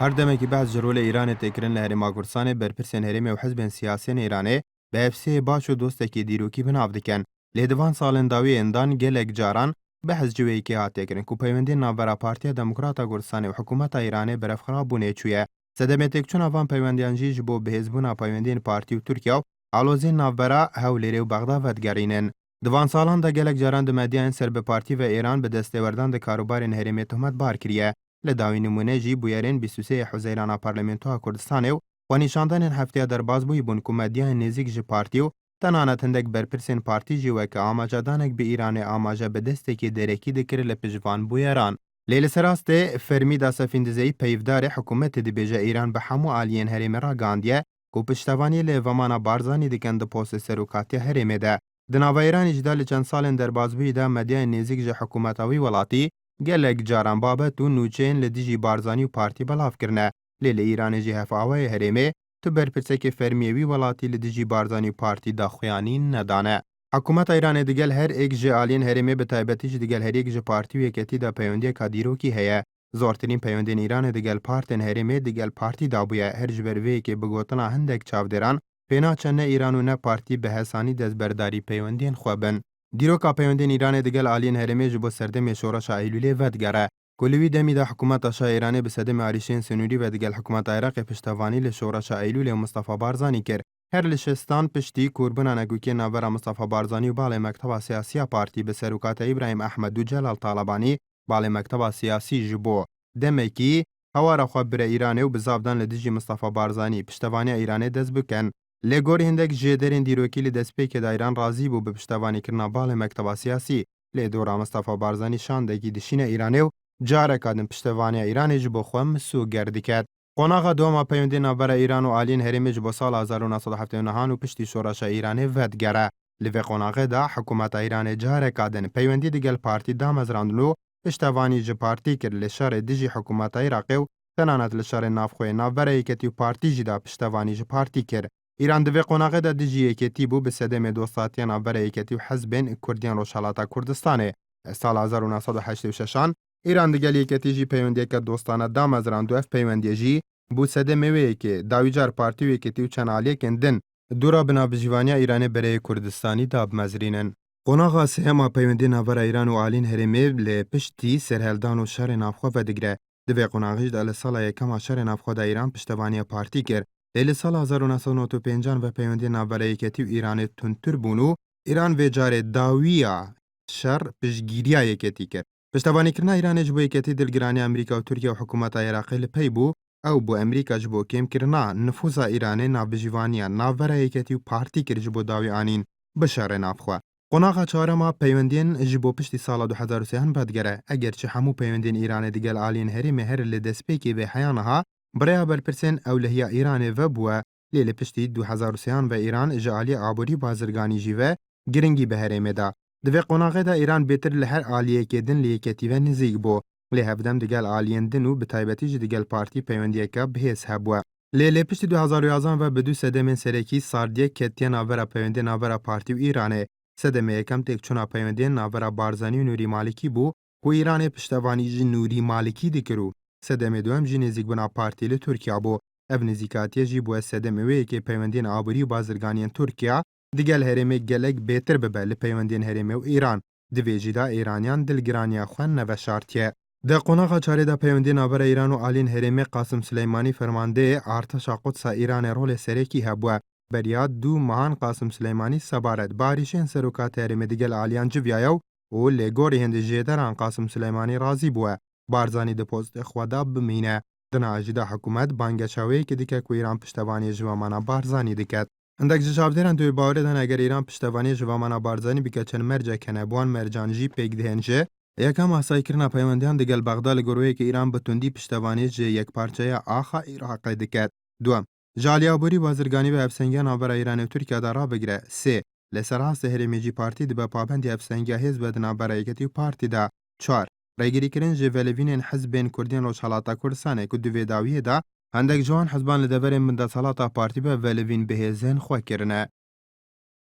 هر دمکی بحث جرول ایران تکرین لهرما کردستان برپرسین هرمی و حزب سیاسی ایرانی به افسی باش و دوستکی دیروکی بناو دکن. لیدوان سالن داوی اندان گلک جاران بحث جوی که هات تکرین کو پیوندی ناورا پارتی دموکراتا کردستان و حکومت ایرانی برف خرابونه چویه. سدمتک چون آوان پیوندیان جیج بو به حزبونا پیوندین پارتی و ترکیه و علوزین ناورا هولیری و بغداد ودگرینن. دوان سالان دا گلک جاران دمدیان سر به پارتی و ایران به دستوردان د کاروبارین هرمی تهمت بار کریه. لداوی نمونه جی بویرین 23 حزیران پارلمنتوها کردستان و نشاندن هفته در بازبوی بون کمدیان نزیک جی پارتی و تنانت هندک برپرسین پارتی جی وکه آماجه دانک به ایران آماجه به دسته که درکی دکر لپجوان بویران. لیل سراسته فرمی دا سفیندزی پیفدار حکومت دی بیجه ایران به همو آلین هرم را گاندیه کو پشتوانی لیوامانا بارزانی دکند پوست سروکاتی هرمه ده. دناو ایران اجدال چند سالن در بازبوی دا مدیان نزیک جی حکومتاوی ولاتی گلک جاران بابت و نوچین لدیجی بارزانی و پارتی بلاف کرنه. لیل ایران جی هفاوی هرمه تو برپرسک فرمیوی ولاتی لدیجی بارزانی و پارتی داخویانی ندانه. حکومت ایران دیگل هر ایک جه آلین هرمه به تایبتیش دیگل هر ایک جه پارتی و یکتی دا پیوندی کادیرو کی هیا. زورترین پیوندین ایران دیگل پارتن هرمه دیگل پارتی دابویا هر جبروی که بگوتنا هندک چاودران پینا چنه ایران و نه پارتی به حسانی دزبرداری پیوندین خوابن. دیروکا پیوندین ایران دیگل آلین هرمه جبو سردم شورش ایلولی ودگره. کلوی دمی دا حکومت آشا ایرانی به صدم عریشین سنوری و دیگل حکومت عراق پشتوانی لشورش ایلولی و مصطفی بارزانی کرد. هر لشستان پشتی کوربنا نگوکی ناورا مصطفی بارزانی و بالا مکتب سیاسی پارتی به سروکات ابراهیم احمد و جلال طالبانی بالا مکتب سیاسی جبو. دمکی هوارا خبر ایرانی و بزابدان لدیجی مصطفی بارزانی پشتوانی ایرانی دز بکن. لگوری هندک جدرین دیروکی لدسپی که دا ایران راضی بو به پشتوانی کرنا بالا مکتب سیاسی. لدورا مصطفی بارزانی شاندگی دشین ایرانی و جاره کادن پشتوانی ایرانی جبو خوام سو گردی کرد. قناغا دوما پیوندی ناورا ایران و آلین هرمی جبو سال 1979 و پشتی شورش ایرانی ودگره. لوی قناغه دا حکومت ایرانی جاره کادن پیوندی دیگل پارتی دامزراندلو پشتوانی جه پارتی کر لشار دیجی حکومت عراقی و تنانت لشار نافخوی ناورا ایکتی و پارتی جدا پشتوانی جه پارتی کر. ایران دوی قناغه دا دیجی ایکتی بو به صدم دوستاتی ناورا ایکتی و حزبین کردین روشالاتا کردستانه. سال 1986 ایران دیگل ایکتی جی پیوندی که دوستانه دامزراندو اف پیوندی جی بو صدم وی که داویجار پارتی و ایکتی و چنالی کندن دورا بنا بجوانی ایران برای کردستانی داب مزرینن. قناغا سهما پیوندی ناورا ایران و آلین هرمه لپشتی سرهلدان و شر نافخوا و دگره. دوی قناغیش دل سال یکم شر نافخوا دا ایران پشتوانی پارتی کر. لیل سال 1995 و پیوندی ناورا ایکتی و ایران تنتر بونو ایران و جار داویا شر پشگیریا ایکتی کر. پشتوانی کرنا ایران جبو ایکتی دلگرانی امریکا و ترکیه و حکومت عراقی لپی بو او بو امریکا جبو کم کرنا نفوذا ایرانی نابجوانیا ناورا ایکتی و پارتی کر جبو داوی آنین بشار نافخوا. قناغا چهارما پیوندین جبو پشتی سال 2003 بدگره اگرچه همو پیوندین ایران دیگل آلین هری مهر لدسپیکی به حیانها برای برپرسن اولهیا ایران و بوه لیل پشتی 2003 و ایران جالی عبوری بازرگانی جیوه گرنگی به هرمه دا. دوی قناغه دا ایران بیتر لهر آلیه که دن لیکتی و نزیگ بو. لی هفدم دیگل آلین دنو به تایبتی دیگل پارتی پیوندیه که بهیس هبوه. لی پشتی 2011 و بدو سدمین سرکی ساردیه کتیه ناورا پیوندی ناورا پارتی و ایرانه. سدمه یکم تک چونا پیوندی ناورا بارزانی و نوری مالکی بو و ایران پشتوانی جی نوری مالکی دکرو. سدمه دوم جی نزیگ بنا پارتی لی ترکیه بو. اف نزیکاتیه جی بو سدمه وی که پیوندین آبوری بازرگانین ترکیه دیگل هرمه گلک بهتر ببه لپیوندین هرمه و ایران. دویجی دا ایرانیان دلگرانیا خوان نوشارتیه. د قناغا چاره دا پیوندی ناور ایران و آلین هرمه قاسم سلیمانی فرمانده ارتشا قدس ایران رول سرکی هبوه. بریاد دو مهان قاسم سلیمانی سبارد باریشین سروکات هرمه دیگل آلیان جویایو و لگوری هند جیدران قاسم سلیمانی رازی بوه. بارزانی د پوست خوادا بمینه. دنا اجدا حکومت بانگچاوی که دیگه که ایران پشتوانی جوامانا بارزانی دیگه. اندک جشافدران توی باوردن اگر ایران پشتوانی جوامانا بارزانی بکه چن مرجع کنه بوان مرجانجی پیگ دهنجه یکم احسای کرنا پیوندیان دیگل بغداد گروهی که ایران بتوندی پشتوانی جه یک پارچه آخا عراقی دکت. دوم جالیابوری بازرگانی و افسنگیان آور ایران و ترکیه دارا بگیره. سه لسراست هرمیجی پارتی دی با پابندی افسنگی حزب دنا برایکتی پارتی دا. 4 رایگیری کرن جه ولوین حزبین کردین روشالاتا کردستانه که دوی داویه دا هندک جوان حزبان لدورین من دا صلاتا پارتی به ولوین بهزن خواه کرنه.